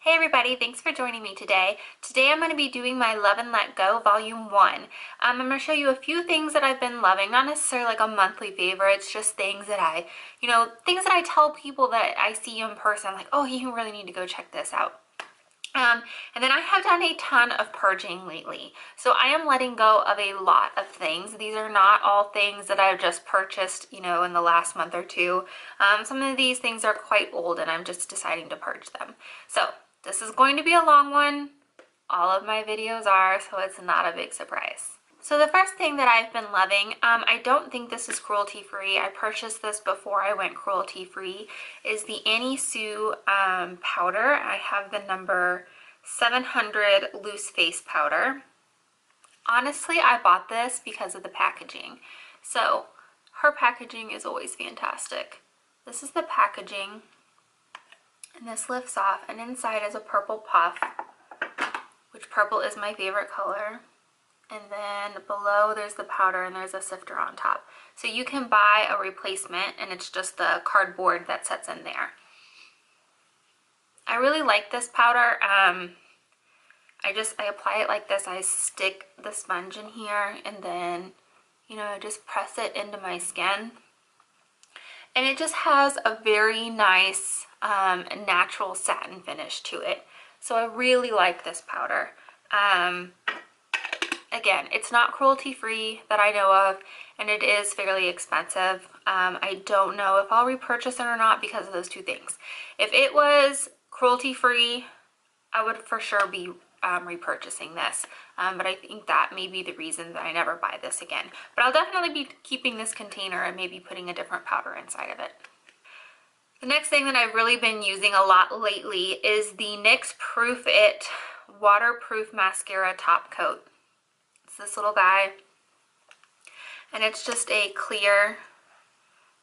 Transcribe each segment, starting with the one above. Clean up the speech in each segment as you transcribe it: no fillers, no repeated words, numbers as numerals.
Hey everybody, thanks for joining me today. Today I'm going to be doing my Love and Let Go Volume 1. I'm going to show you a few things that I've been loving, not necessarily like a monthly favorite, just things that things that I tell people that I see in person, like, oh, you really need to go check this out. And then I have done a ton of purging lately. So I am letting go of a lot of things. These are not all things that I've just purchased, in the last month or two. Some of these things are quite old and I'm just deciding to purge them. So this is going to be a long one. All of my videos are, so it's not a big surprise. So the first thing that I've been loving, I don't think this is cruelty-free. I purchased this before I went cruelty-free, is the Annie Sue powder. I have the number 700 loose face powder. Honestly, I bought this because of the packaging. So her packaging is always fantastic. This is the packaging, and this lifts off, and inside is a purple puff, which purple is my favorite color. And then below there's the powder and there's a sifter on top. So you can buy a replacement and it's just the cardboard that sits in there. I really like this powder. I apply it like this. I stick the sponge in here and then, just press it into my skin. And it just has a very nice natural satin finish to it. So I really like this powder. Again, it's not cruelty-free that I know of, and it is fairly expensive. I don't know if I'll repurchase it or not because of those two things. If it was cruelty-free, I would for sure be repurchasing this, but I think that may be the reason that I never buy this again. But I'll definitely be keeping this container and maybe putting a different powder inside of it. The next thing that I've really been using a lot lately is the NYX Proof It Waterproof Mascara Top Coat. This little guy, and it's just a clear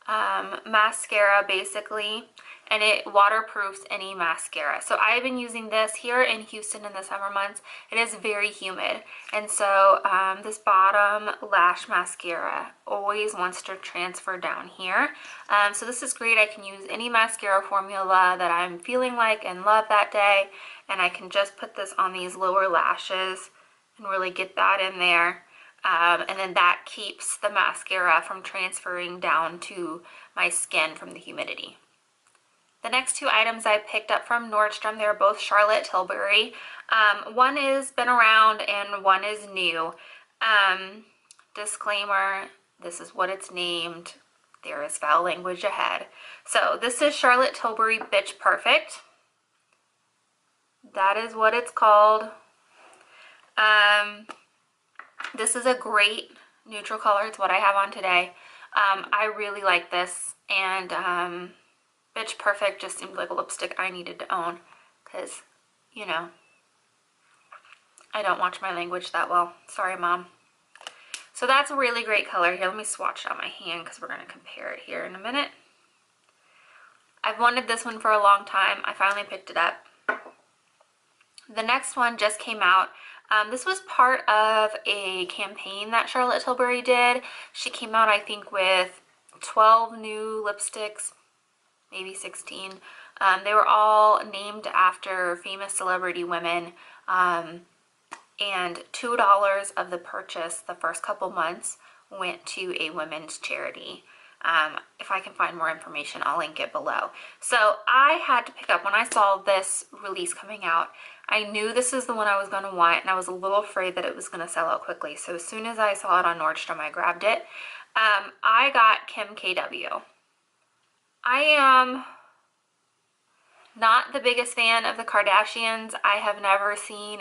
mascara basically, and it waterproofs any mascara. So I've been using this here in Houston in the summer months. It is very humid, and so this bottom lash mascara always wants to transfer down here. So this is great. I can use any mascara formula that I'm feeling like and love that day, and I can just put this on these lower lashes and really get that in there, and then that keeps the mascara from transferring down to my skin from the humidity. The next two items I picked up from Nordstrom, they're both Charlotte Tilbury. One has been around and one is new. Disclaimer, this is what it's named. There is foul language ahead. So this is Charlotte Tilbury Bitch Perfect. That is what it's called. This is a great neutral color. It's what I have on today. I really like this, and Bitch Perfect just seemed like a lipstick I needed to own because, I don't watch my language that well. Sorry, Mom. So that's a really great color. Here, let me swatch it on my hand because we're going to compare it here in a minute. I've wanted this one for a long time. I finally picked it up. The next one just came out. This was part of a campaign that Charlotte Tilbury did. She came out, I think, with 12 new lipsticks, maybe 16. They were all named after famous celebrity women, and $2 of the purchase the first couple months went to a women's charity. If I can find more information, I'll link it below. So I had to pick up, when I saw this release coming out, I knew this is the one I was going to want, and I was a little afraid that it was going to sell out quickly. So as soon as I saw it on Nordstrom, I grabbed it. I got Kim KW. I am not the biggest fan of the Kardashians. I have never seen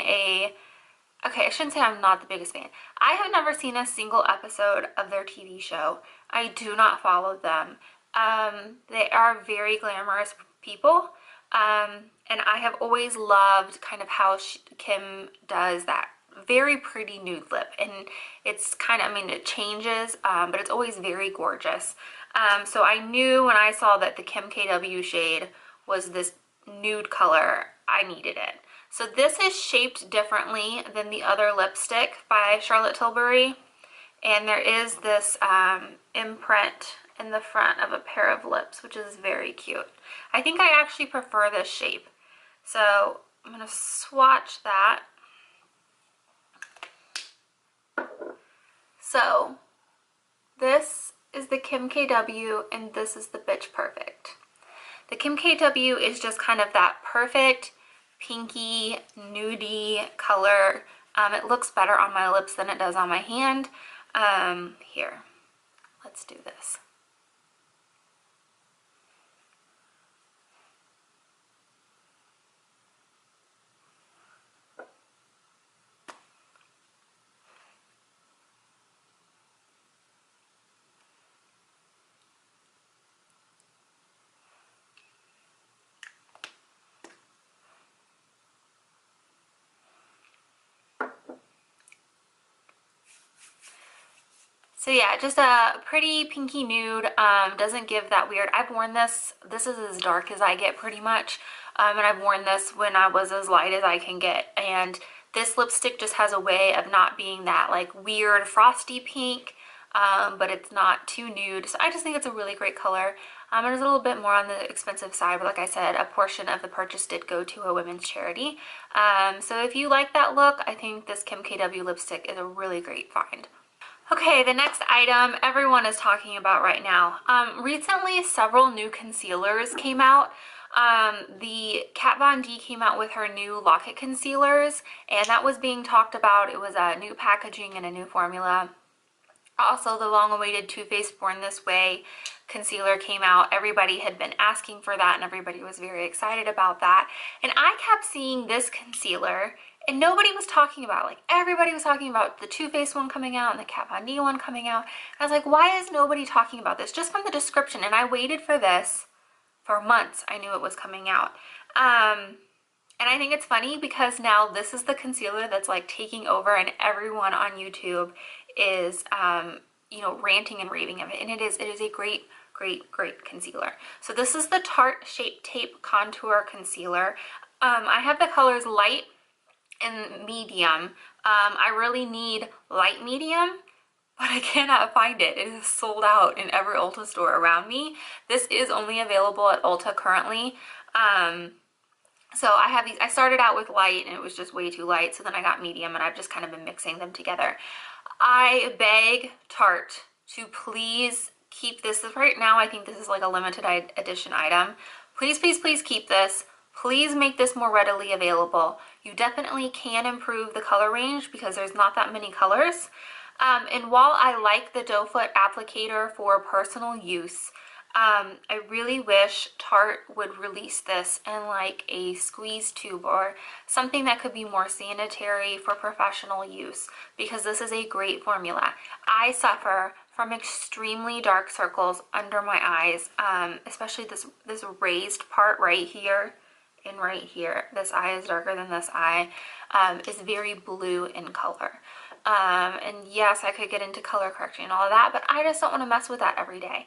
okay, I shouldn't say I'm not the biggest fan. I have never seen a single episode of their TV show. I do not follow them. They are very glamorous people. And I have always loved kind of how Kim does that very pretty nude lip. And it's kind of, it changes, but it's always very gorgeous. So I knew when I saw that the Kim KW shade was this nude color, I needed it. So this is shaped differently than the other lipstick by Charlotte Tilbury. And there is this imprint in the front of a pair of lips, which is very cute. I think I actually prefer this shape. So I'm gonna swatch that. So this is the Kim KW and this is the Bitch Perfect. The Kim KW is just kind of that perfect pinky, nudie color. It looks better on my lips than it does on my hand. Here, let's do this. So yeah, just a pretty pinky nude, doesn't give that weird, I've worn this is as dark as I get pretty much, and I've worn this when I was as light as I can get, and this lipstick just has a way of not being that like weird frosty pink, but it's not too nude, so I just think it's a really great color. It is a little bit more on the expensive side, but like I said, a portion of the purchase did go to a women's charity. So if you like that look, I think this Kim KW lipstick is a really great find. Okay, the next item everyone is talking about right now. Recently, several new concealers came out. The Kat Von D came out with her new Lock-It concealers, and that was being talked about. It was a new packaging and a new formula. Also, the long-awaited Too Faced Born This Way concealer came out. Everybody had been asking for that, and everybody was very excited about that. And I kept seeing this concealer, and nobody was talking about it. Like, everybody was talking about the Too Faced one coming out and the Kat Von D one coming out. I was like, why is nobody talking about this? Just from the description. And I waited for this for months. I knew it was coming out. And I think it's funny because now this is the concealer that's like taking over, and everyone on YouTube is, you know, ranting and raving of it. And it is a great concealer. So this is the Tarte Shape Tape Contour Concealer. I have the colors light and medium. I really need light medium, but I cannot find it. It is sold out in every Ulta store around me. This is only available at Ulta currently. So I have these. I started out with light and it was just way too light, so then I got medium, and I've just kind of been mixing them together. I beg Tarte to please keep this. Right now I think this is like a limited edition item. Please, please, please keep this. Please make this more readily available. You definitely can improve the color range because there's not that many colors. And while I like the doe foot applicator for personal use, I really wish Tarte would release this in like a squeeze tube or something that could be more sanitary for professional use, because this is a great formula. I suffer from extremely dark circles under my eyes, especially this raised part right here and right here. This eye is darker than this eye. Is very blue in color. And yes, I could get into color correction and all of that, but I just don't want to mess with that every day.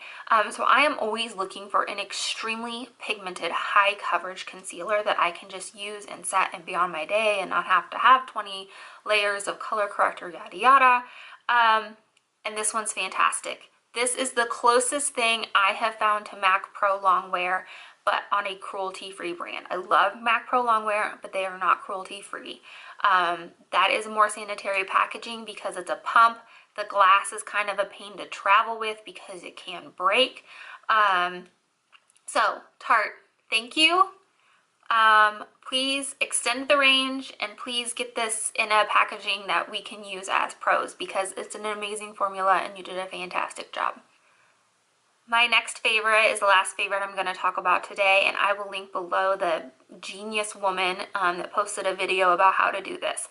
So I am always looking for an extremely pigmented, high coverage concealer that I can just use and set and be on my day and not have to have 20 layers of color corrector, yada yada. And this one's fantastic. This is the closest thing I have found to MAC Pro Longwear, but on a cruelty-free brand. I love MAC Pro Longwear, but they are not cruelty-free. That is more sanitary packaging because it's a pump. The glass is kind of a pain to travel with because it can break. So Tarte, thank you. Please extend the range, and please get this in a packaging that we can use as pros, because it's an amazing formula and you did a fantastic job. My next favorite is the last favorite I'm going to talk about today, and I will link below the genius woman that posted a video about how to do this.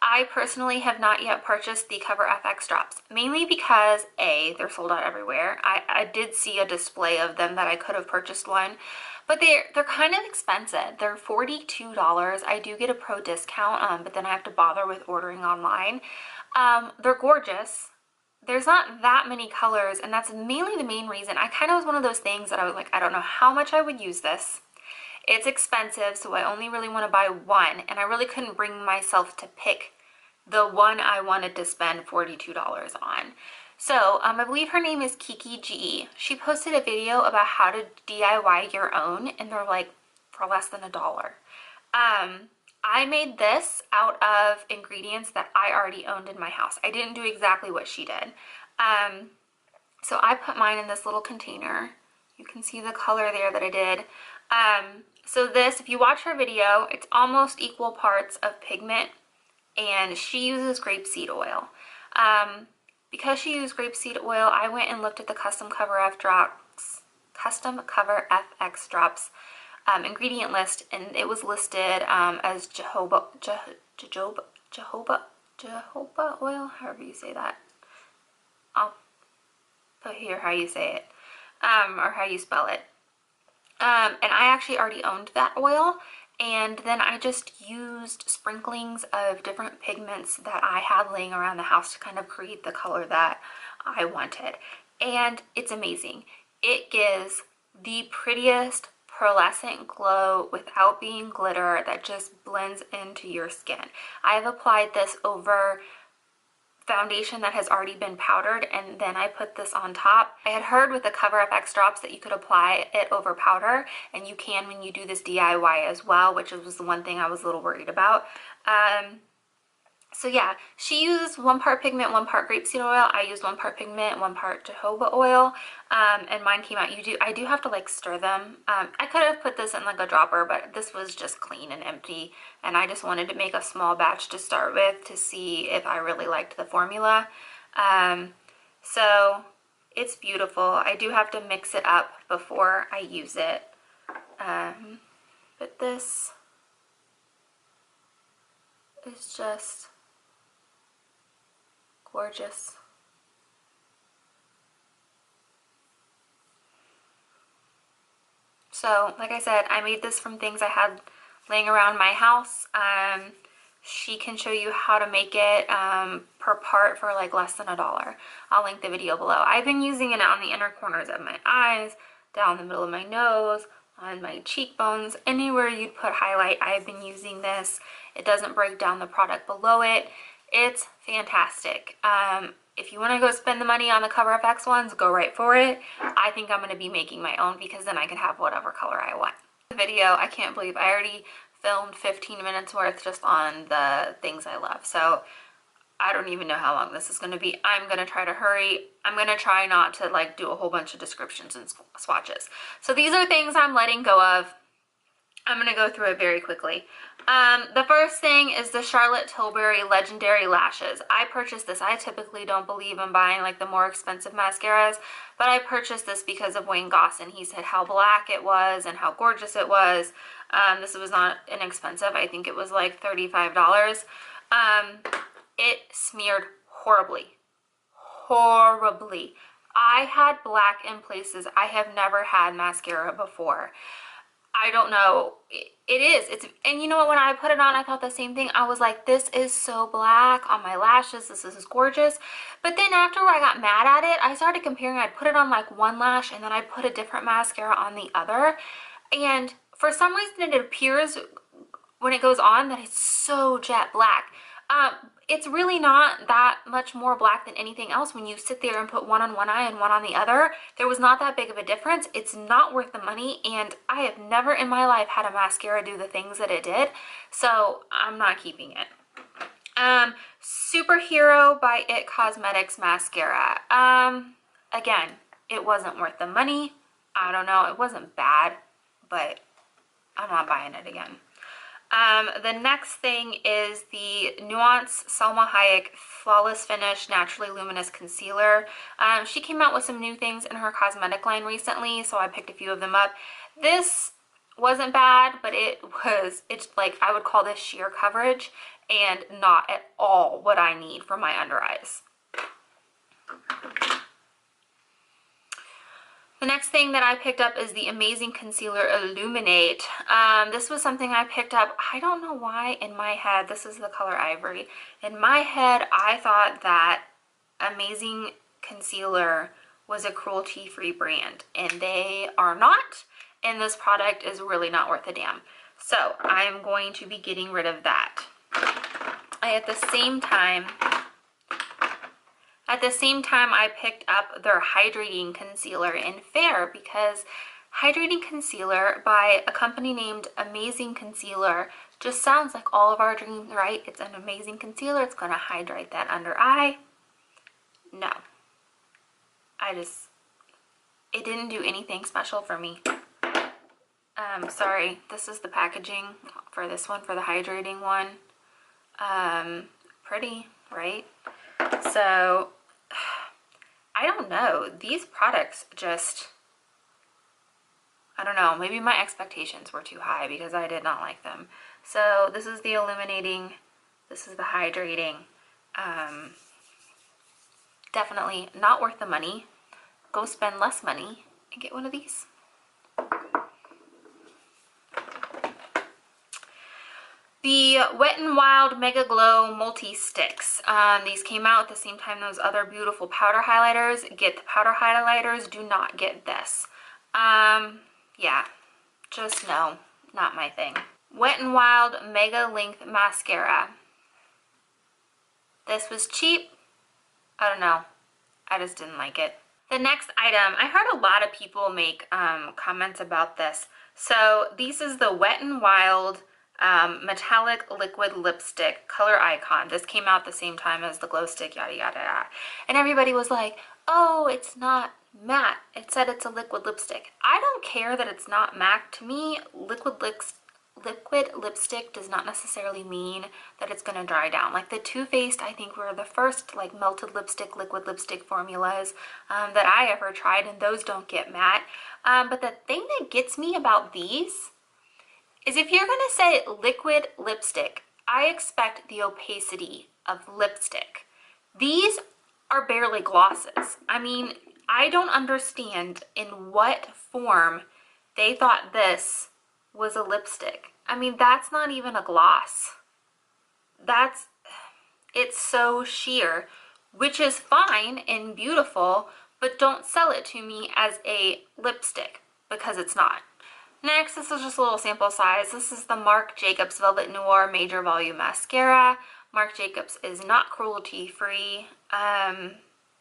I personally have not yet purchased the Cover FX drops, mainly because A, they're sold out everywhere. I did see a display of them that I could have purchased one, but they're kind of expensive. They're $42. I do get a pro discount, but then I have to bother with ordering online. They're gorgeous. There's not that many colors, and that's mainly the main reason. I kind of was one of those things that I was like, I don't know how much I would use this. It's expensive, so I only really want to buy one, and I really couldn't bring myself to pick the one I wanted to spend $42 on. So I believe her name is Kiki G. She posted a video about how to DIY your own, and they're like for less than $1. I made this out of ingredients that I already owned in my house. I didn't do exactly what she did. So I put mine in this little container. You can see the color there that I did. So this, if you watch her video, it's almost equal parts of pigment, and she uses grapeseed oil. Because she used grapeseed oil, I went and looked at the Custom Cover FX Drops ingredient list, and it was listed as jojoba oil, however you say that. I'll put here how you say it, or how you spell it. And I actually already owned that oil, and then I just used sprinklings of different pigments that I had laying around the house to kind of create the color that I wanted. And it's amazing. It gives the prettiest pearlescent glow without being glitter that just blends into your skin. I have applied this over foundation that has already been powdered, and then I put this on top. I had heard with the Cover FX drops that you could apply it over powder, and you can when you do this DIY as well, which was the one thing I was a little worried about. So yeah, she uses 1 part pigment, 1 part grapeseed oil. I used 1 part pigment, 1 part jojoba oil, and mine came out. I do have to like stir them. I could have put this in like a dropper, but this was just clean and empty, and I just wanted to make a small batch to start with to see if I really liked the formula. So it's beautiful. I do have to mix it up before I use it, but this is just gorgeous. So like I said, I made this from things I had laying around my house. She can show you how to make it per part for like less than $1. I'll link the video below. I've been using it on the inner corners of my eyes, down the middle of my nose, on my cheekbones, anywhere you'd put highlight. I've been using this. It doesn't break down the product below it. It's fantastic. If you want to go spend the money on the Cover FX ones, go right for it. I think I'm going to be making my own because then I can have whatever color I want. The video, I can't believe I already filmed 15 minutes worth just on the things I love. So I don't even know how long this is going to be. I'm going to try to hurry. I'm going to try not to like do a whole bunch of descriptions and swatches. So these are things I'm letting go of. I'm going to go through it very quickly. The first thing is the Charlotte Tilbury Legendary Lashes. I purchased this. I typically don't believe in buying like the more expensive mascaras, but I purchased this because of Wayne Gosson. He said how black it was and how gorgeous it was. This was not inexpensive. I think it was like $35. It smeared horribly. Horribly. I had black in places I have never had mascara before. I don't know. And you know what, when I put it on, I thought the same thing. I was like, this is so black on my lashes. This is gorgeous. But then after I got mad at it, I started comparing. I'd put it on like one lash and then I'd put a different mascara on the other. And for some reason, it appears when it goes on that it's so jet black. It's really not that much more black than anything else when you sit there and put one on one eye and one on the other. There was not that big of a difference. It's not worth the money, and I have never in my life had a mascara do the things that it did, so I'm not keeping it. Superhero by It Cosmetics mascara. Again, it wasn't worth the money. I don't know, it wasn't bad, but I'm not buying it again. The next thing is the Nuance Salma Hayek Flawless Finish Naturally Luminous Concealer. She came out with some new things in her cosmetic line recently, so I picked a few of them up. This wasn't bad, but it's like, I would call this sheer coverage and not at all what I need for my under eyes. The next thing that I picked up is the Amazing Concealer Illuminate. This was something I picked up. I don't know why in my head, this is the color Ivory. In my head, I thought that Amazing Concealer was a cruelty-free brand, and they are not, and this product is really not worth a damn. So I'm going to be getting rid of that. At the same time, I picked up their hydrating concealer in Fair because hydrating concealer by a company named Amazing Concealer. Just sounds like all of our dreams, right? It's an amazing concealer. It's going to hydrate that under eye. No. It didn't do anything special for me. Sorry, this is the packaging for this one, for the hydrating one. Pretty, right? So, I don't know. These products just, I don't know, maybe my expectations were too high because I did not like them. So this is the illuminating, this is the hydrating. Definitely not worth the money. Go spend less money and get one of these. The Wet n Wild Mega Glow Multi-Sticks. These came out at the same time those other beautiful powder highlighters. Get the powder highlighters, do not get this. Yeah, just no, not my thing. Wet n Wild Mega Length Mascara. This was cheap. I don't know. I just didn't like it. The next item, I heard a lot of people make comments about this. So this is the Wet n Wild Metallic Liquid Lipstick Color Icon. This came out the same time as the glow stick, yada yada yada. And everybody was like, oh, it's not matte. It said it's a liquid lipstick. I don't care that it's not matte. To me, liquid lipstick does not necessarily mean that it's going to dry down. Like the Too Faced, I think, were the first like melted lipstick, liquid lipstick formulas that I ever tried, and those don't get matte. But the thing that gets me about these is if you're going to say liquid lipstick, I expect the opacity of lipstick. These are barely glosses. I mean, I don't understand in what form they thought this was a lipstick. I mean, that's not even a gloss. It's so sheer, which is fine and beautiful, but don't sell it to me as a lipstick because it's not. Next, this is just a little sample size. This is the Marc Jacobs Velvet Noir Major Volume Mascara. Marc Jacobs is not cruelty-free.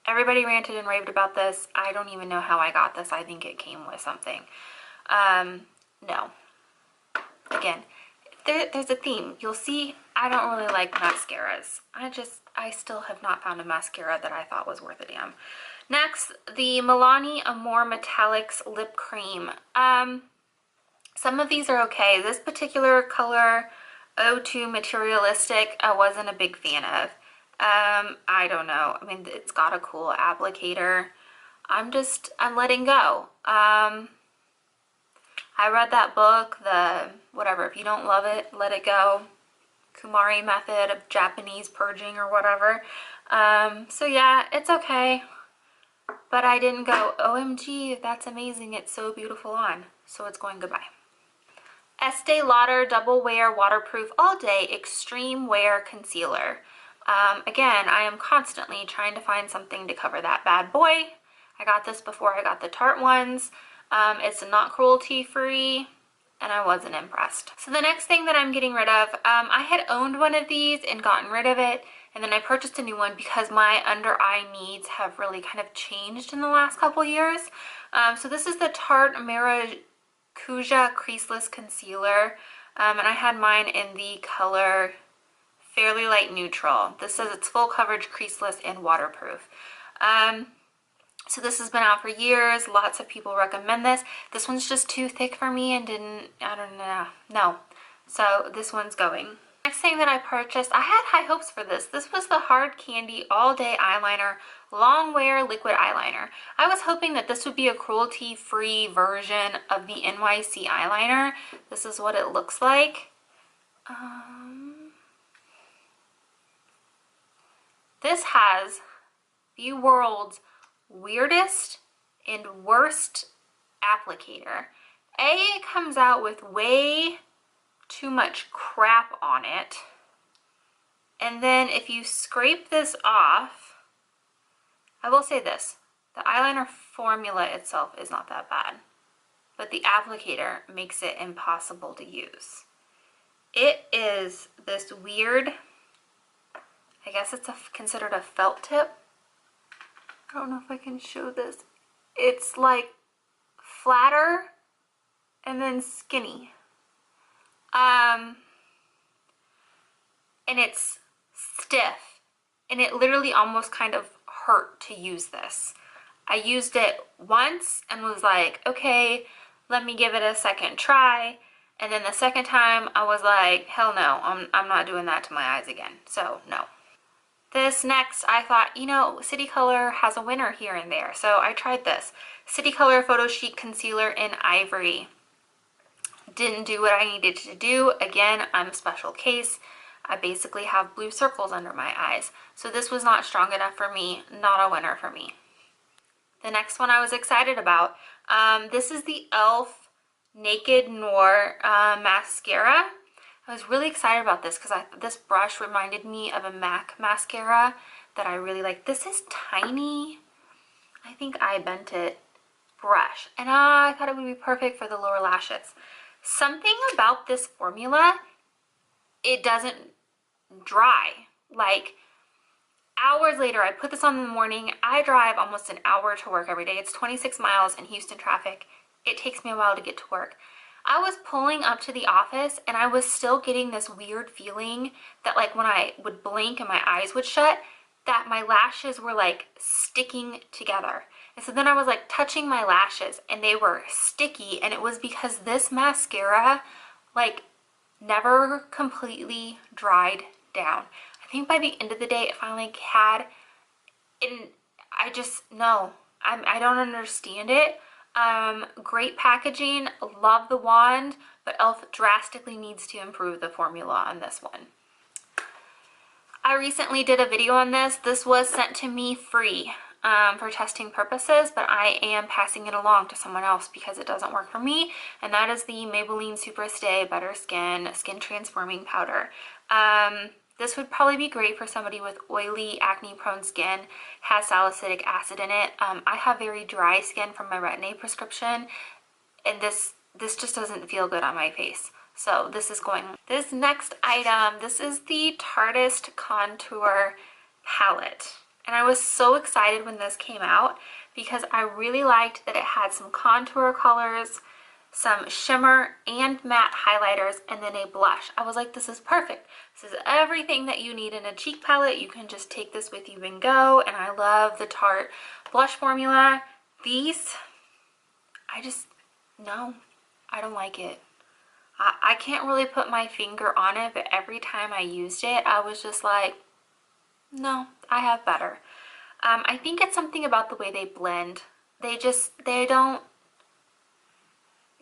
Everybody ranted and raved about this. I don't even know how I got this. I think it came with something. No. Again, there's a theme. You'll see I don't really like mascaras. I still have not found a mascara that I thought was worth a damn. Next, the Milani Amore Metallics Lip Cream. Some of these are okay. This particular color, O2 Materialistic, I wasn't a big fan of. I don't know. I mean, it's got a cool applicator. I'm letting go. I read that book, whatever, if you don't love it, let it go. Kumari method of Japanese purging or whatever. So yeah, it's okay. But I didn't go, OMG, that's amazing, it's so beautiful on. So it's going goodbye. Estee Lauder Double Wear Waterproof All Day Extreme Wear Concealer. Again, I am constantly trying to find something to cover that bad boy. I got this before I got the Tarte ones. It's not cruelty free, and I wasn't impressed. So the next thing that I'm getting rid of, I had owned one of these and gotten rid of it, and then I purchased a new one because my under eye needs have really kind of changed in the last couple years. So this is the Tarte Maracuja Creaseless Concealer, and I had mine in the color Fairly Light Neutral. This says it's full coverage, creaseless, and waterproof. So this has been out for years. Lots of people recommend this. This one's just too thick for me and I don't know. No. So this one's going. Next thing that I purchased, I had high hopes for this. This was the Hard Candy All Day Eyeliner Long Wear Liquid Eyeliner. I was hoping that this would be a cruelty-free version of the NYC eyeliner. This is what it looks like. This has the world's weirdest and worst applicator. It comes out with way too much crap on it. And then if you scrape this off, I will say this, the eyeliner formula itself is not that bad, but the applicator makes it impossible to use. It is this weird, I guess it's considered a felt tip. I don't know if I can show this. It's like flatter and then skinny. And it's stiff, and it literally almost kind of hurt to use this. I used it once and was like, okay, let me give it a second try. And then the second time I was like, hell no, I'm not doing that to my eyes again. So no. This next, I thought, you know, City Color has a winner here and there. So I tried this. City Color Photo Chic Concealer in Ivory. Didn't do what I needed to do. Again, I'm a special case. I basically have blue circles under my eyes. So this was not strong enough for me, not a winner for me. The next one I was excited about. This is the e.l.f. Naked Noir mascara. I was really excited about this because this brush reminded me of a MAC mascara that I really like. This is tiny. I think I bent it brush, and I thought it would be perfect for the lower lashes. Something about this formula, it doesn't dry. Like, hours later, I put this on in the morning. I drive almost an hour to work every day. It's 26 miles in Houston traffic. It takes me a while to get to work. I was pulling up to the office and I was still getting this weird feeling that, like, when I would blink and my eyes would shut, that my lashes were like sticking together. And so then I was like touching my lashes and they were sticky, and it was because this mascara like never completely dried down. I think by the end of the day it finally had, and I just, no, I don't understand it. Great packaging, love the wand, but e.l.f. drastically needs to improve the formula on this one. I recently did a video on this. This was sent to me free for testing purposes, but I am passing it along to someone else because it doesn't work for me, and that is the Maybelline Super Stay Better Skin Skin Transforming Powder. This would probably be great for somebody with oily, acne-prone skin, has salicylic acid in it. I have very dry skin from my Retin-A prescription, and this just doesn't feel good on my face. So this is going. This next item, this is the Tarteist Contour Palette. And I was so excited when this came out because I really liked that it had some contour colors, some shimmer and matte highlighters, and then a blush. I was like, this is perfect. This is everything that you need in a cheek palette. You can just take this with you and go. And I love the Tarte blush formula. These, no, I don't like it. I can't really put my finger on it, but every time I used it, I was just like, no, I have better. I think it's something about the way they blend. They don't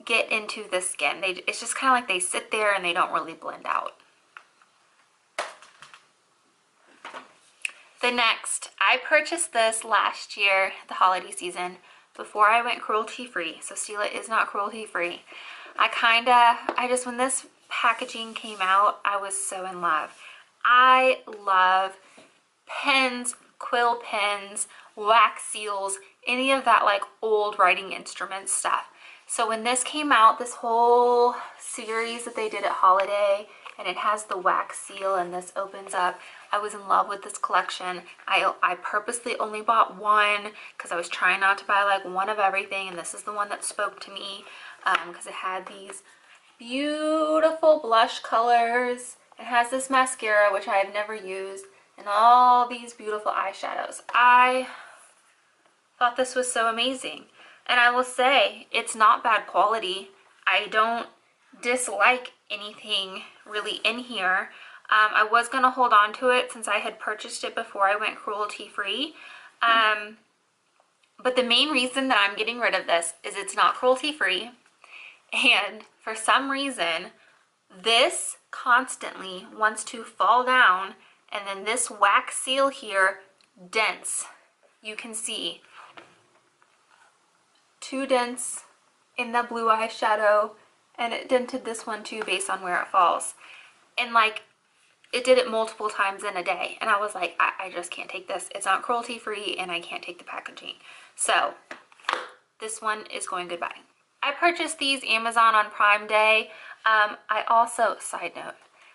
get into the skin. It's just kind of like they sit there and they don't really blend out. The next, I purchased this last year, the holiday season, before I went cruelty-free. So Stila is not cruelty-free. When this packaging came out, I was so in love. I love pens, quill pens, wax seals, any of that like old writing instrument stuff. So when this came out, this whole series that they did at holiday, and it has the wax seal and this opens up, I was in love with this collection. I purposely only bought one because I was trying not to buy like one of everything, and this is the one that spoke to me because it had these beautiful blush colors. It has this mascara, which I have never used, and all these beautiful eyeshadows. I thought this was so amazing. And I will say, it's not bad quality. I don't dislike anything really in here. I was going to hold on to it since I had purchased it before I went cruelty-free. But the main reason that I'm getting rid of this is it's not cruelty-free. And for some reason, this constantly wants to fall down, and then this wax seal here dents. You can see 2 dents in the blue eyeshadow, and it dented this one too based on where it falls. And like, it did it multiple times in a day, and I was like, I just can't take this. It's not cruelty free and I can't take the packaging. So this one is going goodbye. I purchased these Amazon on Prime Day. Side note,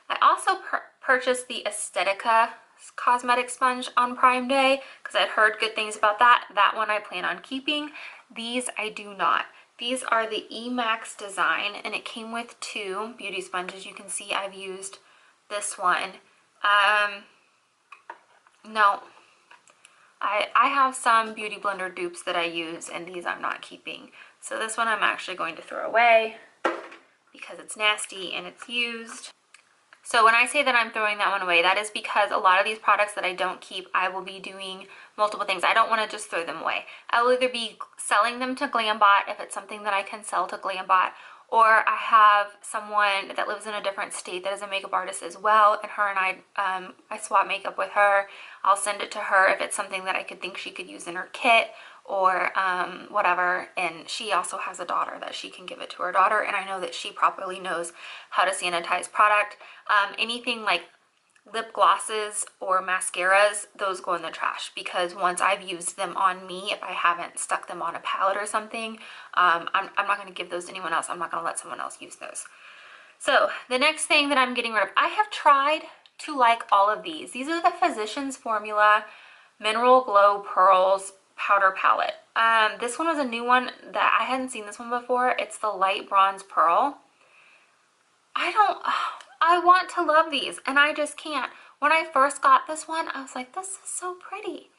I also purchased the Estetica cosmetic sponge on Prime Day because I'd heard good things about that. That one I plan on keeping. These I do not. These are the Emax design, and it came with 2 beauty sponges. You can see I've used this one. No, I have some Beauty Blender dupes that I use, and these I'm not keeping. So this one I'm actually going to throw away because it's nasty and it's used. So when I say that I'm throwing that one away, that is because a lot of these products that I don't keep, I will be doing multiple things. I don't want to just throw them away. I will either be selling them to GlamBot if it's something that I can sell to GlamBot, or I have someone that lives in a different state that is a makeup artist as well, and her and I swap makeup with her. I'll send it to her if it's something that I could think she could use in her kit or whatever. And she also has a daughter that she can give it to her daughter, and I know that she properly knows how to sanitize product. Anything like lip glosses or mascaras, those go in the trash, because once I've used them on me, if I haven't stuck them on a palette or something, I'm not going to give those to anyone else. I'm not going to let someone else use those. So the next thing that I'm getting rid of, I have tried to like all of these. These are the Physicians Formula Mineral Glow Pearls Powder Palette. This one was a new one that I hadn't seen this one before. It's the Light Bronze Pearl. I want to love these, and I just can't. When I first got this one, I was like, this is so pretty.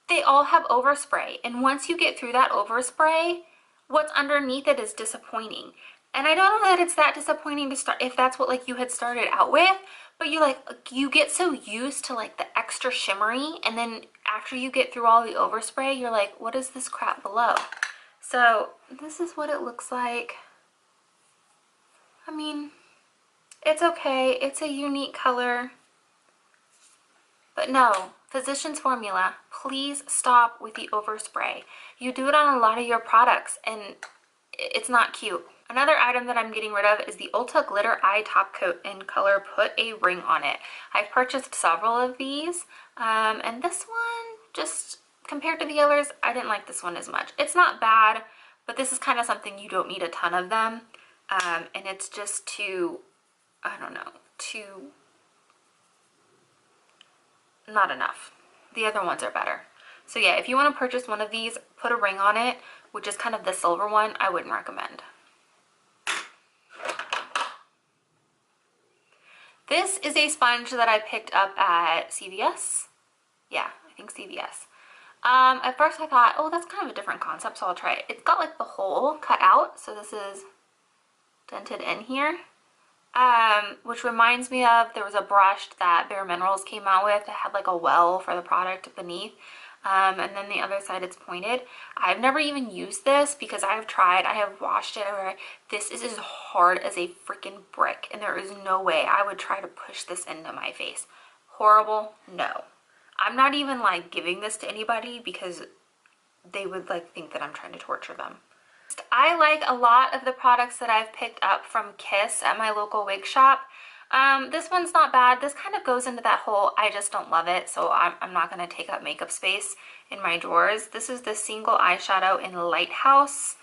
They all have overspray, and once you get through that overspray, what's underneath it is disappointing. And I don't know that it's that disappointing to start, if that's what like you had started out with, but you get so used to like the extra shimmery, and then after you get through all the overspray, you're like, what is this crap below? So this is what it looks like. I mean, it's okay. It's a unique color. But no, Physicians Formula, please stop with the overspray. You do it on a lot of your products, and it's not cute. Another item that I'm getting rid of is the Ulta Glitter Eye Top Coat in color Put a Ring on It. I've purchased several of these, and this one, just compared to the others, I didn't like this one as much. It's not bad, but this is kind of something you don't need a ton of them, and it's just too, I don't know, not enough. The other ones are better. So yeah, if you want to purchase one of these, Put a Ring on It, which is kind of the silver one, I wouldn't recommend. This is a sponge that I picked up at CVS. Yeah, I think CVS. At first I thought, oh, that's kind of a different concept, so I'll try it. It's got like the hole cut out, so this is dented in here. Which reminds me of, there was a brush that Bare Minerals came out with that had like a well for the product beneath. And then the other side it's pointed. I've never even used this because I have washed it. This is as hard as a freaking brick, and there is no way I would try to push this into my face. Horrible, no. I'm not even like giving this to anybody because they would like think that I'm trying to torture them. I like a lot of the products that I've picked up from Kiss at my local wig shop. This one's not bad. This kind of goes into that whole I just don't love it, so I'm not going to take up makeup space in my drawers. This is the single eyeshadow in Lighthouse.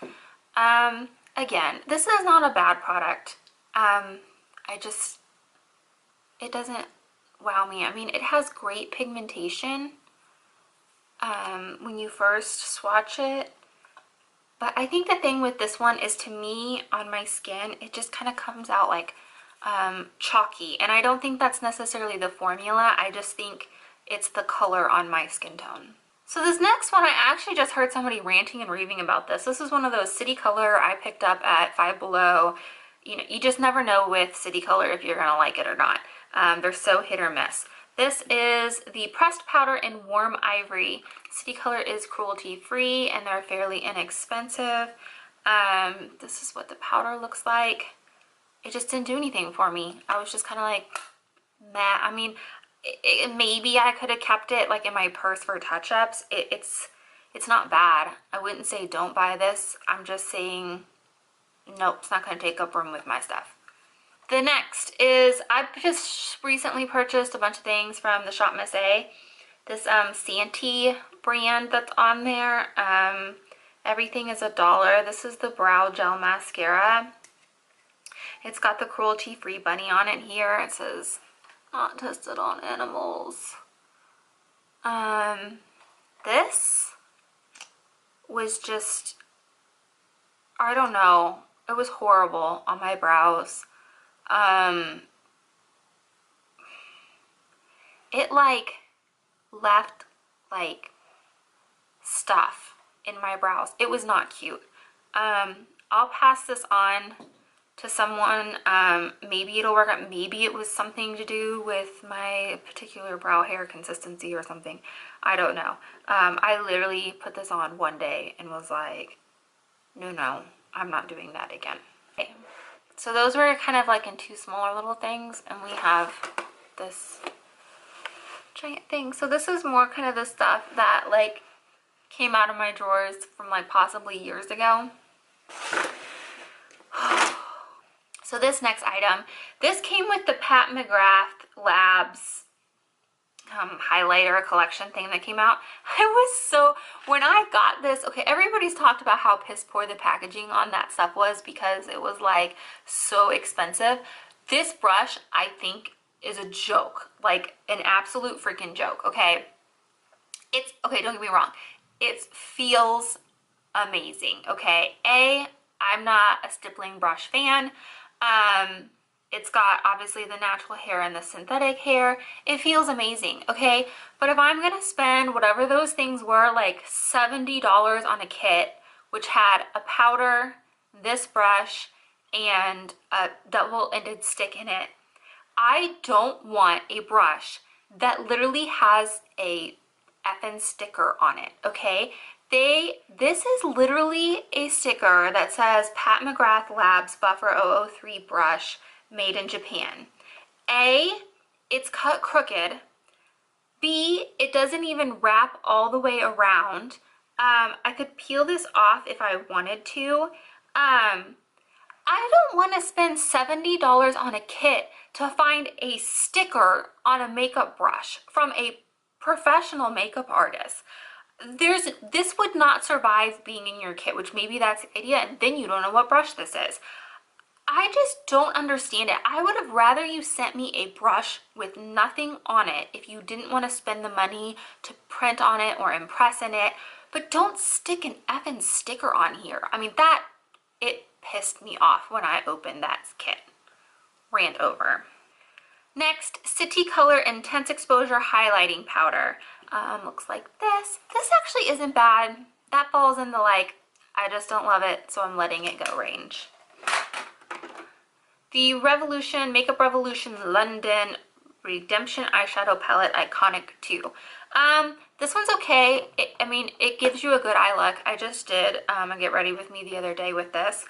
Again, this is not a bad product. It doesn't wow me. I mean, it has great pigmentation when you first swatch it. But I think the thing with this one is, to me, on my skin, it just kind of comes out like chalky, and I don't think that's necessarily the formula. I just think it's the color on my skin tone. So this next one, I actually just heard somebody ranting and raving about this. This is one of those City Color I picked up at Five Below. You know, you just never know with City Color if you're gonna like it or not. They're so hit or miss. This is the pressed powder in Warm Ivory. City Color is cruelty free and they're fairly inexpensive. This is what the powder looks like. It just didn't do anything for me. I was just kind of like, meh. I mean, maybe I could have kept it like in my purse for touch-ups. It's not bad. I wouldn't say don't buy this. I'm just saying, nope, it's not going to take up room with my stuff. The next is, I've just recently purchased a bunch of things from the Shop Miss A. This Santee brand that's on there. Everything is $1. This is the Brow Gel Mascara. It's got the cruelty-free bunny on it here. It says, not tested on animals. This was just I don't know. It was horrible on my brows. It like left like stuff in my brows. It was not cute. I'll pass this on to someone. Maybe it'll work out. Maybe it was something to do with my particular brow hair consistency or something. I don't know. I literally put this on one day and was like, no, I'm not doing that again. Okay. So those were kind of like in two smaller little things, and we have this giant thing. So this is more kind of the stuff that like came out of my drawers from like possibly years ago. So this next item, this came with the Pat McGrath Labs highlighter collection thing that came out. When I got this, okay, everybody's talked about how piss poor the packaging on that stuff was because it was like so expensive. This brush, I think, is a joke, like an absolute freaking joke, okay? Okay, don't get me wrong. It feels amazing, okay? I'm not a stippling brush fan. It's got obviously the natural hair and the synthetic hair. It feels amazing, okay? But if I'm gonna spend whatever those things were, like $70 on a kit, which had a powder, this brush, and a double-ended stick in it, I don't want a brush that literally has a effing sticker on it, okay? This is literally a sticker that says Pat McGrath Labs Buffer 003 brush made in Japan. A, it's cut crooked. B, it doesn't even wrap all the way around. I could peel this off if I wanted to. I don't want to spend $70 on a kit to find a sticker on a makeup brush from a professional makeup artist. This would not survive being in your kit, which maybe that's the idea, and then you don't know what brush this is. I just don't understand it. I would have rather you sent me a brush with nothing on it if you didn't want to spend the money to print on it or impress in it, but don't stick an effing sticker on here. I mean, it pissed me off when I opened that kit. Rant over. Next, City Color Intense Exposure Highlighting Powder. Looks like this. This actually isn't bad. That falls in the like, I just don't love it, so I'm letting it go range. The Makeup Revolution London Redemption Eyeshadow Palette Iconic 2. This one's okay. It gives you a good eye look. I just did a Get Ready With Me the other day with this.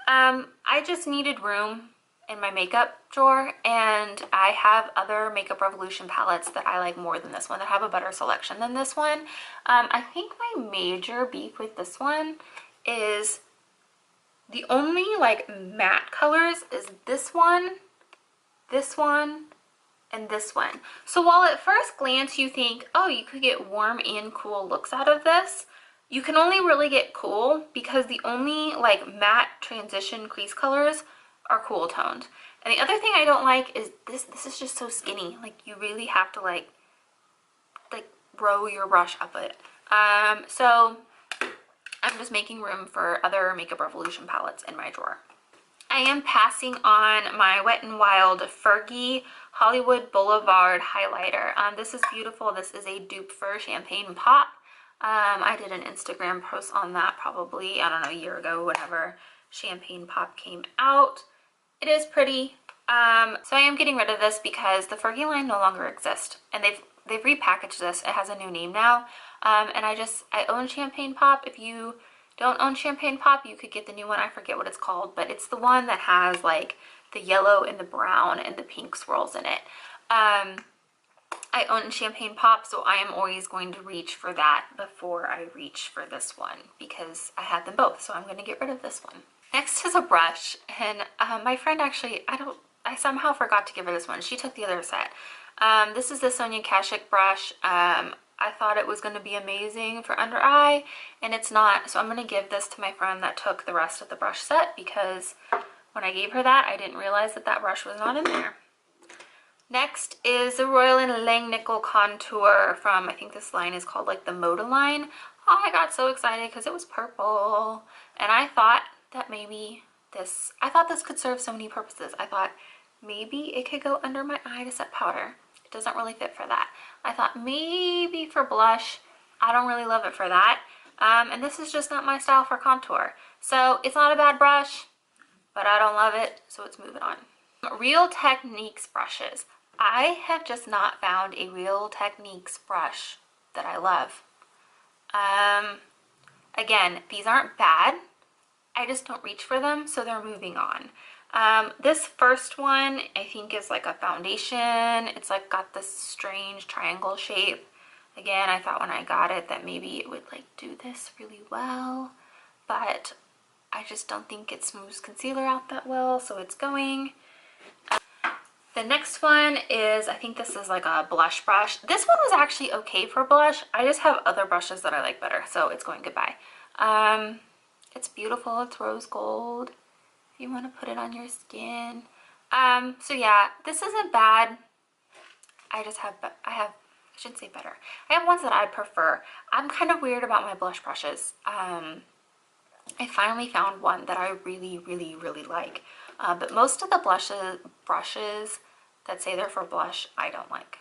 I just needed room in my makeup drawer, and I have other Makeup Revolution palettes that I like more than this one, that have a better selection than this one. I think my major beef with this one is the only like matte colors is this one, and this one. So while at first glance you think, oh, you could get warm and cool looks out of this, you can only really get cool because the only like matte transition crease colors are cool toned. And the other thing I don't like is this is just so skinny. Like you really have to like row your brush up it. So I'm just making room for other Makeup Revolution palettes in my drawer. I am passing on my Wet n Wild Fergie Hollywood Boulevard highlighter. This is beautiful. This is a dupe for Champagne Pop. I did an Instagram post on that probably, I don't know, a year ago, whenever Champagne Pop came out. It is pretty. So I am getting rid of this because the Fergie line no longer exists, and they've repackaged this. It has a new name now. And I own Champagne Pop. If you don't own Champagne Pop, you could get the new one. I forget what it's called, but it's the one that has like the yellow and the brown and the pink swirls in it. I own Champagne Pop, so I am always going to reach for that before I reach for this one because I had them both, so I'm going to get rid of this one. Next is a brush, and my friend actually, I somehow forgot to give her this one. She took the other set. This is the Sonia Kashuk brush. I thought it was going to be amazing for under eye, and it's not, so I'm going to give this to my friend that took the rest of the brush set because when I gave her that, I didn't realize that that brush was not in there. Next is the Royal & Langnickel Contour from, I think this line is called like the Moda line. Oh, I got so excited because it was purple, and I thought that maybe I thought this could serve so many purposes. I thought maybe it could go under my eye to set powder. It doesn't really fit for that. I thought maybe for blush, I don't really love it for that. And this is just not my style for contour. So it's not a bad brush, but I don't love it, so it's moving on. Real Techniques brushes. I have just not found a Real Techniques brush that I love. Again, these aren't bad. I just don't reach for them, so they're moving on. This first one, I think, is like a foundation. It's like got this strange triangle shape. Again, I thought when I got it that maybe it would like do this really well, but I just don't think it smooths concealer out that well, so it's going. The next one is, I think this is like a blush brush. This one was actually okay for blush. I just have other brushes that I like better, so it's going goodbye. It's beautiful. It's rose gold. If you want to put it on your skin. So yeah, this isn't bad. I shouldn't say better. I have ones that I prefer. I'm kind of weird about my blush brushes. I finally found one that I really, really, really like. But most of the brushes that say they're for blush, I don't like.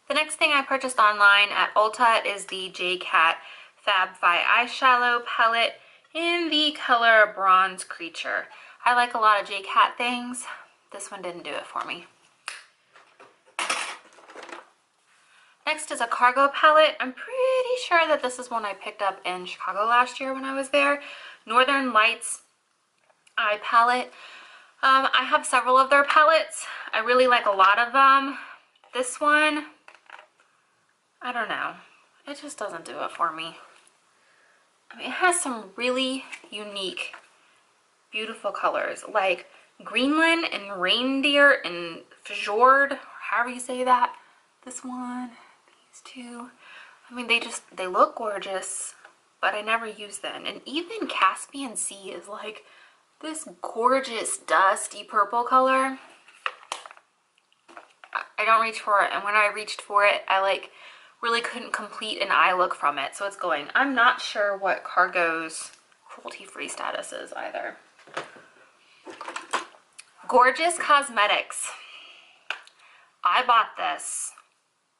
The next thing I purchased online at Ulta is the J-Cat Fab Fi eyeshadow palette in the color Bronze Creature. I like a lot of J-Cat things. This one didn't do it for me. Next is a cargo palette. I'm pretty sure that this is one I picked up in Chicago last year when I was there. Northern Lights eye palette. I have several of their palettes. I really like a lot of them. This one, I don't know. It just doesn't do it for me. I mean, it has some really unique, beautiful colors, like Greenland and Reindeer and Fjord, however you say that. This one, these two. I mean, they look gorgeous, but I never use them. And even Caspian Sea is like this gorgeous dusty purple color. I don't reach for it, and when I reached for it, I like really couldn't complete an eye look from it, so it's going. I'm not sure what Cargo's cruelty-free status is either. Gorgeous Cosmetics. I bought this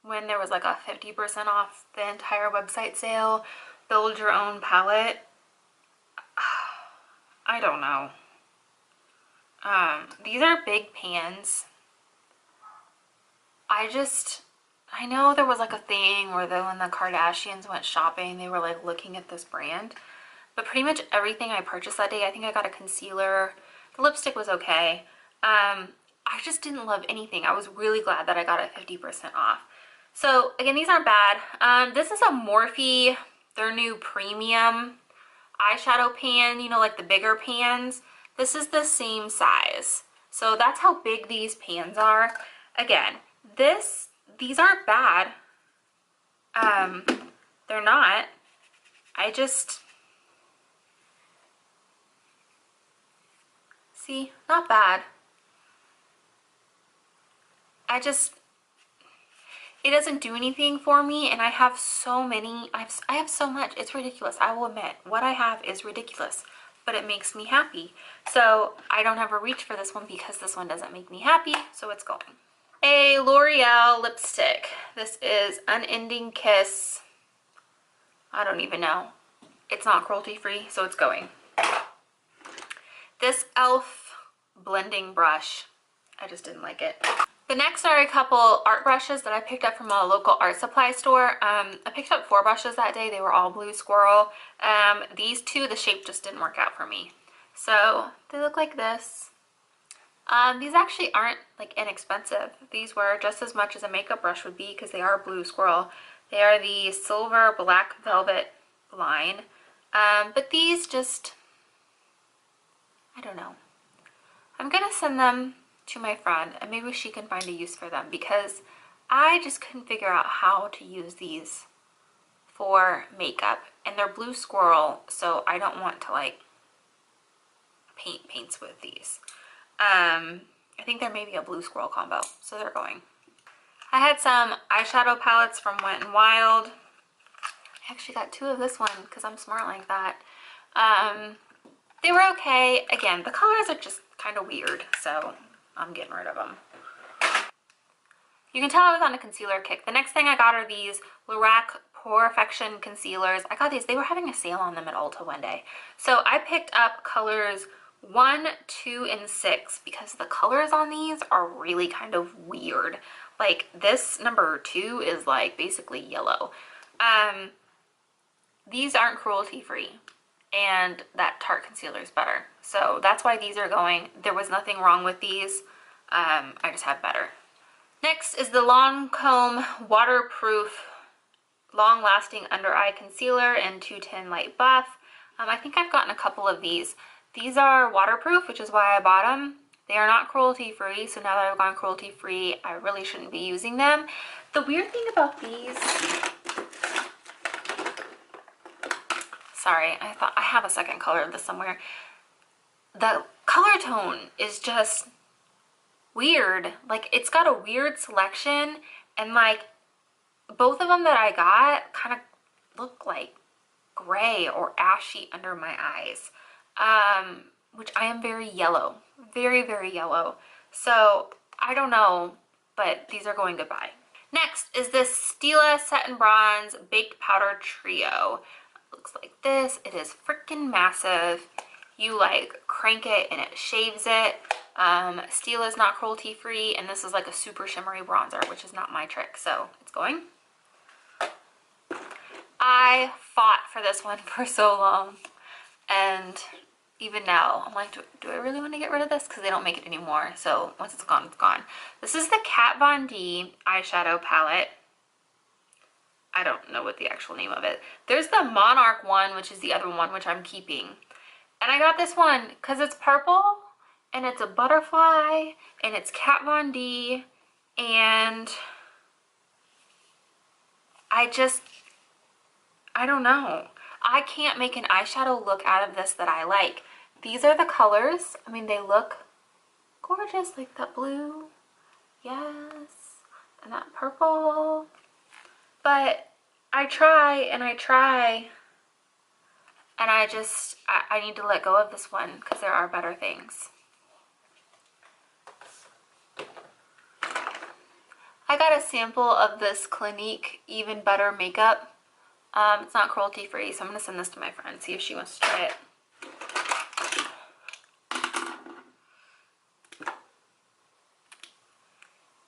when there was like a 50% off the entire website sale. Build your own palette. I don't know. These are big pans. I know there was like a thing where when the Kardashians went shopping, they were like looking at this brand. But pretty much everything I purchased that day, I think I got a concealer. The lipstick was okay. I just didn't love anything. I was really glad that I got it 50% off. So again, these aren't bad. This is a Morphe, their new premium eyeshadow pan, you know, like the bigger pans. This is the same size. So that's how big these pans are. Again, these aren't bad. They're not. See, not bad. It doesn't do anything for me, and I have so many, I have so much, it's ridiculous. I will admit, what I have is ridiculous, but it makes me happy. So I don't ever reach for this one because this one doesn't make me happy, so it's going. A L'Oreal lipstick. This is Unending Kiss. I don't even know. It's not cruelty free, so it's going. This e.l.f. blending brush. I just didn't like it. The next are a couple art brushes that I picked up from a local art supply store. I picked up 4 brushes that day. They were all blue squirrel. These two, the shape just didn't work out for me. So they look like this. These actually aren't like inexpensive. These were just as much as a makeup brush would be because they are blue squirrel. They are the Silver Black Velvet line. But these just, I don't know. I'm gonna send them to my friend and maybe she can find a use for them because I just couldn't figure out how to use these for makeup, and they're blue squirrel, so I don't want to like paint paints with these. I think there may be a blue squirrel combo, so they're going. I had some eyeshadow palettes from Wet n Wild. I actually got 2 of this one because I'm smart like that. They were okay. Again, the colors are just kind of weird, so I'm getting rid of them. You can tell I was on a concealer kick. The next thing I got are these Lorac Perfection concealers. I got these. They were having a sale on them at Ulta one day. So I picked up colors 1, 2, and 6 because the colors on these are really kind of weird. Like this number 2 is like basically yellow. These aren't cruelty free, and that Tarte concealer is better. So that's why these are going. There was nothing wrong with these. I just have better. Next is the Lancome Waterproof Long Lasting Under Eye Concealer in 210 Light Buff. I think I've gotten a couple of these. These are waterproof, which is why I bought them. They are not cruelty free, so now that I've gone cruelty free, I really shouldn't be using them. The weird thing about these, sorry, I thought I have a second color of this somewhere. The color tone is just weird. Like, it's got a weird selection, and like both of them that I got kind of look like gray or ashy under my eyes, which I am very yellow, very, very yellow. So I don't know, but these are going goodbye. Next is this Stila Satin Bronze Baked Powder Trio. It looks like this. It is freaking massive. You like crank it and it shaves it. Stila is not cruelty free, and this is like a super shimmery bronzer, which is not my trick, so it's going. I fought for this one for so long, and even now I'm like, do I really want to get rid of this? Because they don't make it anymore, so once it's gone, it's gone. This is the Kat Von D eyeshadow palette. I don't know what the actual name of it. There's the Monarch one, which is the other one, which I'm keeping. And I got this one because it's purple, and it's a butterfly, and it's Kat Von D, and I don't know. I can't make an eyeshadow look out of this that I like. These are the colors. I mean, they look gorgeous, like that blue, yes, and that purple. But I try, and I need to let go of this one because there are better things. I got a sample of this Clinique Even Better makeup. It's not cruelty free, so I'm going to send this to my friend, see if she wants to try it.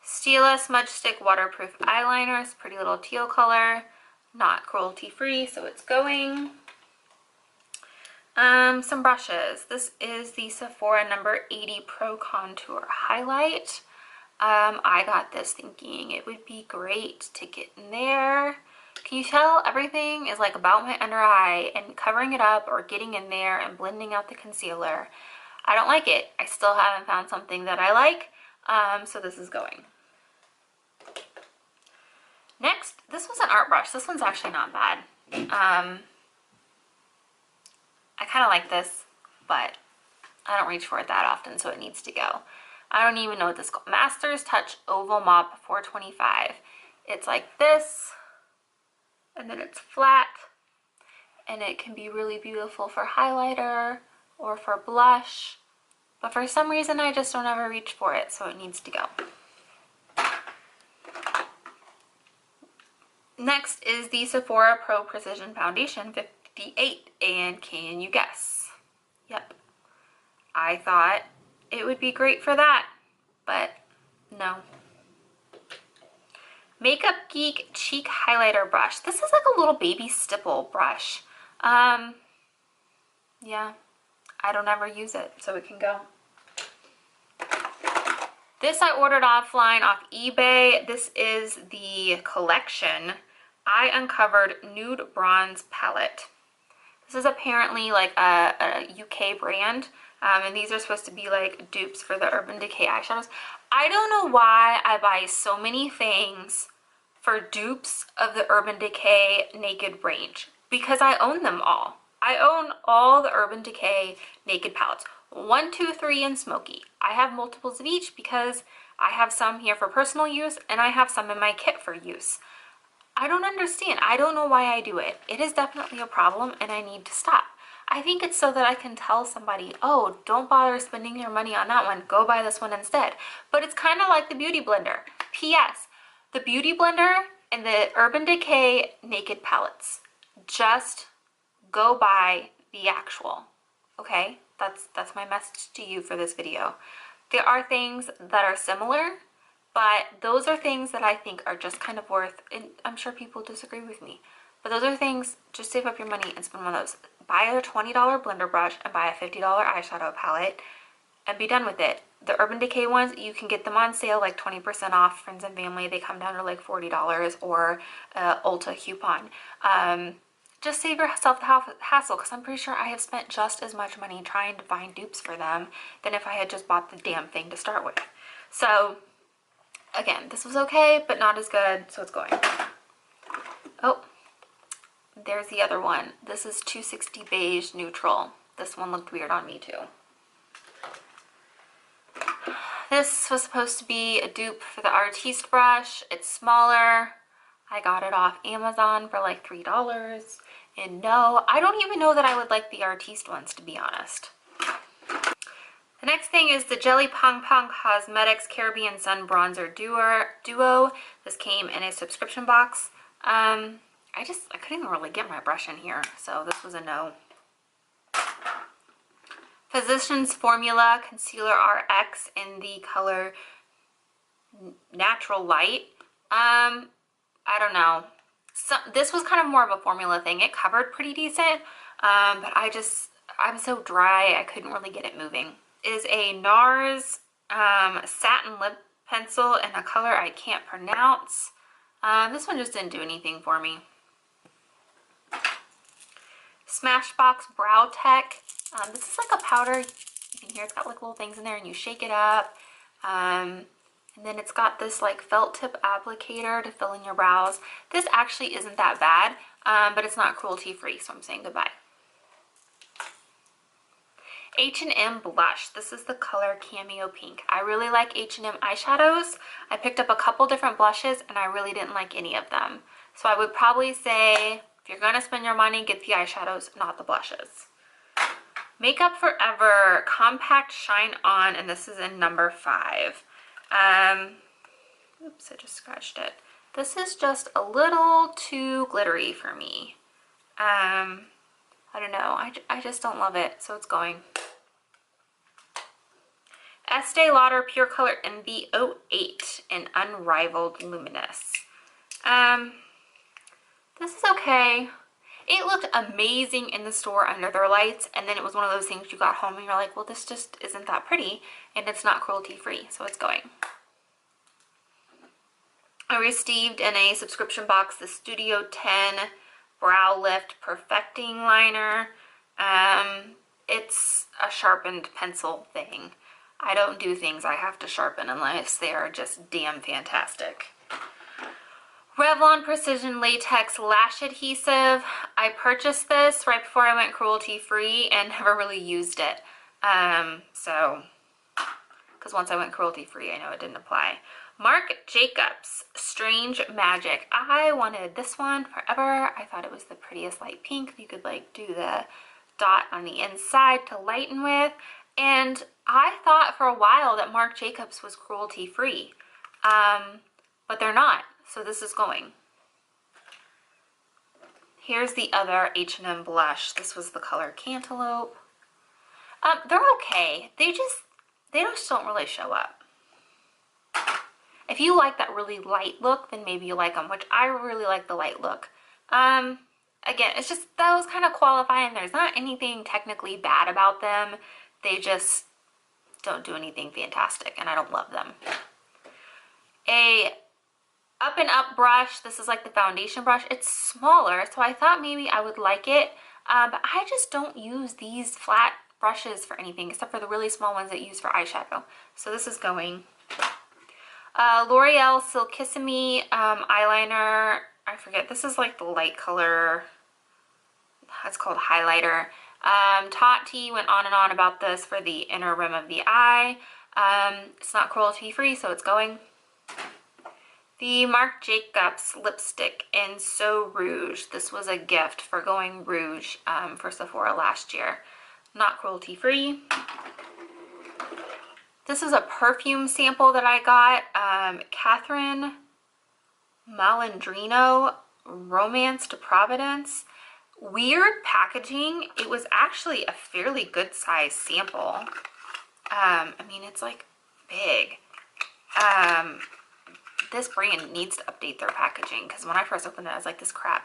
Stila Smudge Stick Waterproof Eyeliners, pretty little teal color, not cruelty free, so it's going. Some brushes. This is the Sephora number 80 Pro Contour Highlight. I got this thinking it would be great to get in there. Can you tell everything is like about my under eye and covering it up or getting in there and blending out the concealer? I don't like it. I still haven't found something that I like, so this is going. Next, this was an art brush. This one's actually not bad. I kind of like this, but I don't reach for it that often, so it needs to go. I don't even know what this is called. Masters Touch Oval Mop 425. It's like this, and then it's flat, and it can be really beautiful for highlighter or for blush, but for some reason I just don't ever reach for it, so it needs to go. Next is the Sephora Pro Precision Foundation 58, and can you guess? Yep, I thought it would be great for that, but no. Makeup Geek Cheek Highlighter Brush. This is like a little baby stipple brush. Yeah, I don't ever use it, so it can go. This I ordered offline off eBay. This is the collection I Uncovered Nude Bronze Palette. This is apparently like a UK brand, and these are supposed to be like dupes for the Urban Decay eyeshadows. I don't know why I buy so many things for dupes of the Urban Decay Naked range, because I own them all. I own all the Urban Decay Naked palettes. 1, 2, 3, and Smoky. I have multiples of each because I have some here for personal use and I have some in my kit for use. I don't understand. I don't know why I do it. It is definitely a problem and I need to stop. I think it's so that I can tell somebody, oh, don't bother spending your money on that one. Go buy this one instead. But it's kind of like the Beauty Blender. P.S. The Beauty Blender and the Urban Decay Naked Palettes. Just go buy the actual. Okay? That's my message to you for this video. There are things that are similar, but those are things that I think are just kind of worth, and I'm sure people disagree with me, but those are things, just save up your money and spend one of those. Buy a $20 blender brush and buy a $50 eyeshadow palette and be done with it. The Urban Decay ones, you can get them on sale like 20% off, friends and family. They come down to like $40 or Ulta coupon. Just save yourself the hassle, because I'm pretty sure I have spent just as much money trying to find dupes for them than if I had just bought the damn thing to start with. So again, this was okay, but not as good, so it's going. Oh, there's the other one. This is 260 Beige Neutral. This one looked weird on me too. This was supposed to be a dupe for the Artiste brush. It's smaller. I got it off Amazon for like $3. And no, I don't even know that I would like the Artiste ones, to be honest. The next thing is the Jelly Pong Pong Cosmetics Caribbean Sun Bronzer Duo. This came in a subscription box. I couldn't even really get my brush in here, so this was a no. Physicians Formula Concealer RX in the color Natural Light. I don't know. This was kind of more of a formula thing. It covered pretty decent, but I'm so dry, I couldn't really get it moving. Is a NARS satin lip pencil in a color I can't pronounce. This one just didn't do anything for me. Smashbox Brow Tech. This is like a powder. You can hear it's got like little things in there, and you shake it up. And then it's got this like felt tip applicator to fill in your brows. This actually isn't that bad, but it's not cruelty free, so I'm saying goodbye. H&M blush. This is the color Cameo Pink. I really like H&M eyeshadows. I picked up a couple different blushes and I really didn't like any of them. So I would probably say, if you're gonna spend your money, get the eyeshadows, not the blushes. Makeup Forever Compact Shine On, and this is in number 5. Oops, I just scratched it. This is just a little too glittery for me. I don't know, I just don't love it, so it's going. Estee Lauder Pure Color Envy 08 in Unrivaled Luminous. This is okay. It looked amazing in the store under their lights, and then it was one of those things you got home and you're like, well, this just isn't that pretty, and it's not cruelty free, so it's going. I received in a subscription box the Studio 10 Brow Lift Perfecting Liner. It's a sharpened pencil thing. I don't do things I have to sharpen unless they are just damn fantastic. Revlon Precision Latex Lash Adhesive. I purchased this right before I went cruelty free and never really used it. Because once I went cruelty free, I know it didn't apply. Marc Jacobs Strange Magic. I wanted this one forever. I thought it was the prettiest light pink. You could like do the dot on the inside to lighten with. And I thought for a while that Marc Jacobs was cruelty free. But they're not. So this is going. Here's the other H&M blush. This was the color Cantaloupe. They're okay. They just don't really show up. If you like that really light look, then maybe you like them, which I really like the light look. Again, it's just those kind of qualifying. There's not anything technically bad about them. They just don't do anything fantastic, and I don't love them. A Up and Up brush. This is like the foundation brush. It's smaller, so I thought maybe I would like it, but I just don't use these flat brushes for anything except for the really small ones that you use for eyeshadow. So this is going. L'Oreal Silkissime eyeliner. I forget. This is like the light color. It's called highlighter. Tati went on and on about this for the inner rim of the eye. It's not cruelty free, so it's going. The Marc Jacobs lipstick in So Rouge. This was a gift for going rouge for Sephora last year. Not cruelty free. This is a perfume sample that I got. Catherine Malandrino, Romance to Providence. Weird packaging. It was actually a fairly good size sample. I mean, it's like big. This brand needs to update their packaging because when I first opened it, I was like, this crap.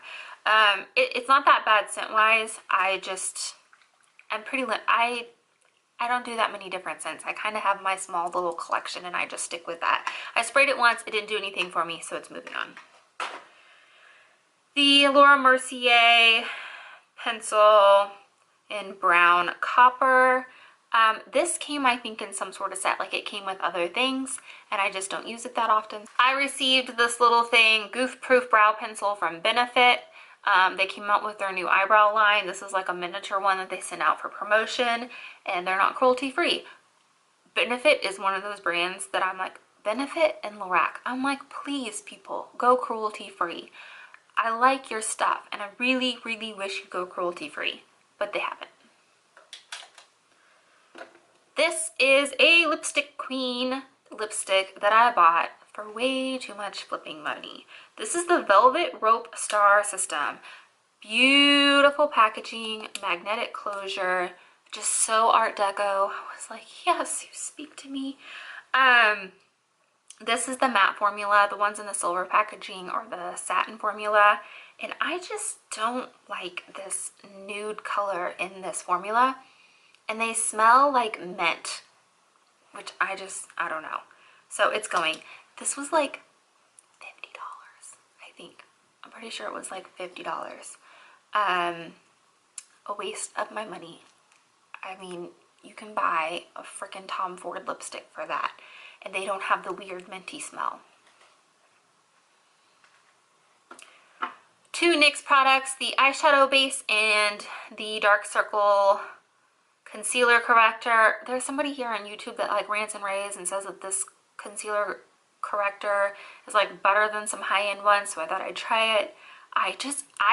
It's not that bad scent wise. I'm pretty I don't do that many different scents. I kind of have my small little collection and I just stick with that. I sprayed it once, it didn't do anything for me, so it's moving on. The Laura Mercier pencil in brown copper. This came, I think, in some sort of set, like it came with other things, and I just don't use it that often. I received this little thing, Goof Proof Brow Pencil from Benefit. They came out with their new eyebrow line. This is like a miniature one that they sent out for promotion, and they're not cruelty free. Benefit is one of those brands that I'm like, Benefit and Lorac. I'm like, please people, go cruelty free. I like your stuff, and I really, really wish you'd go cruelty free, but they haven't. This is a Lipstick Queen lipstick that I bought for way too much flipping money. This is the Velvet Rope Star System. Beautiful packaging, magnetic closure, just so Art Deco. I was like, yes, you speak to me. This is the matte formula. The ones in the silver packaging or the satin formula. And I just don't like this nude color in this formula. And they smell like mint, which I don't know. So it's going. This was like $50, I think. I'm pretty sure it was like $50. A waste of my money. I mean, you can buy a freaking Tom Ford lipstick for that, and they don't have the weird minty smell. Two NYX products, the eyeshadow base and the dark circle concealer corrector. There's somebody here on YouTube that like rants and raves and says that this concealer corrector is like better than some high-end ones, so I thought I'd try it. I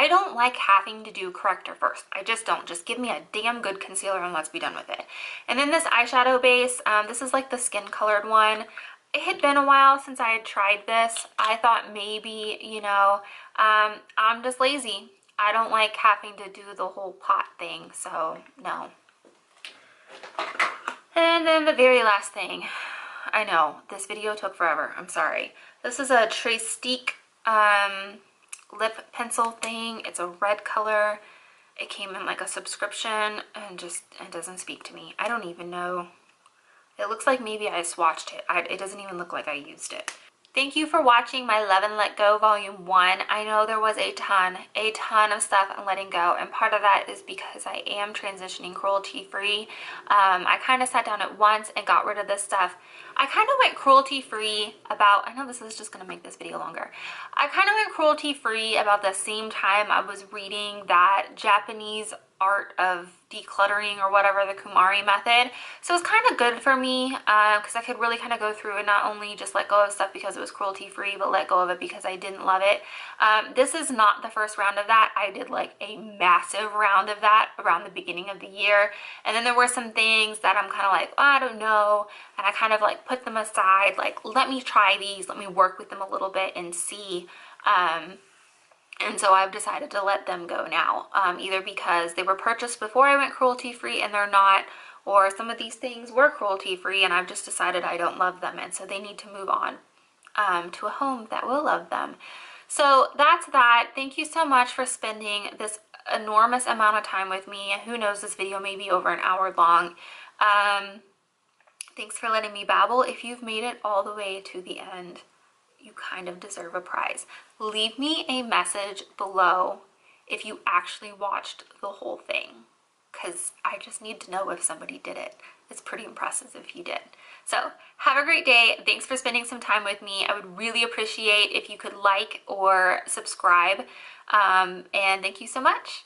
don't like having to do corrector first. I just don't. Just give me a damn good concealer and let's be done with it. And then this eyeshadow base, this is like the skin colored one. It had been a while since I had tried this. I thought maybe, you know, I'm just lazy. I don't like having to do the whole pot thing, so no. And then the very last thing. I know, this video took forever. I'm sorry. This is a Trestique lip pencil thing. It's a red color. It came in like a subscription and just, it doesn't speak to me. I don't even know. It looks like maybe I swatched it. It doesn't even look like I used it. Thank you for watching my Love and Let Go Volume 1. I know there was a ton of stuff I'm letting go, and part of that is because I am transitioning cruelty-free. I kind of sat down at once and got rid of this stuff. I kind of went cruelty-free about, I know this is just going to make this video longer. I kind of went cruelty-free about the same time I was reading that Japanese art of decluttering or whatever, the Kumari method. So it's kind of good for me because I could really kind of go through and not only just let go of stuff because it was cruelty free, but let go of it because I didn't love it. This is not the first round of that. I did like a massive round of that around the beginning of the year, and then there were some things that I'm kind of like, oh, I don't know, and I kind of like put them aside, like let me try these, let me work with them a little bit and see. And so I've decided to let them go now, either because they were purchased before I went cruelty-free and they're not, or some of these things were cruelty-free and I've just decided I don't love them, and so they need to move on to a home that will love them. So that's that. Thank you so much for spending this enormous amount of time with me. Who knows, this video may be over an hour long. Thanks for letting me babble. If you've made it all the way to the end, you kind of deserve a prize. Leave me a message below if you actually watched the whole thing, because I just need to know if somebody did it. It's pretty impressive if you did. So have a great day. Thanks for spending some time with me. I would really appreciate if you could like or subscribe, and thank you so much.